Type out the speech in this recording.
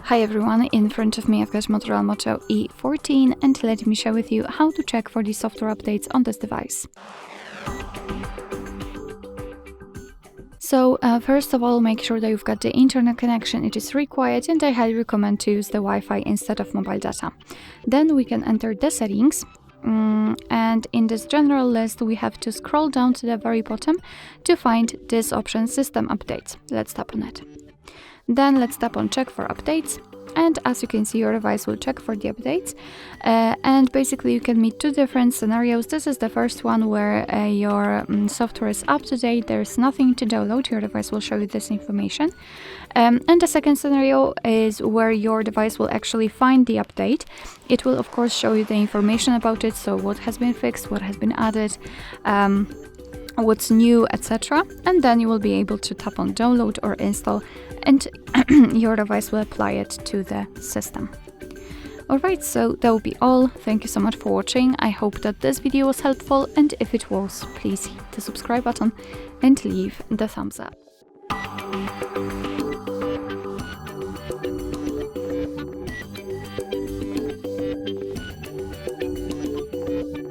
Hi everyone, in front of me I've got Motorola Moto E14 and let me share with you how to check for the software updates on this device. So first of all, make sure that you've got the internet connection. It is required and I highly recommend to use the Wi-Fi instead of mobile data. Then we can enter the settings. And in this general list we have to scroll down to the very bottom to find this option, System Updates. Let's tap on it. Then let's tap on Check for Updates, and as you can see, your device will check for the updates. And basically you can meet two different scenarios. This is the first one where your software is up to date, there's nothing to download, your device will show you this information. And the second scenario is where your device will actually find the update. It will of course show you the information about it, so what has been fixed, what has been added, what's new, etc. And then you will be able to tap on download or install, and your device will apply it to the system. Alright, so that will be all. Thank you so much for watching. I hope that this video was helpful, and if it was, please hit the subscribe button and leave the thumbs up.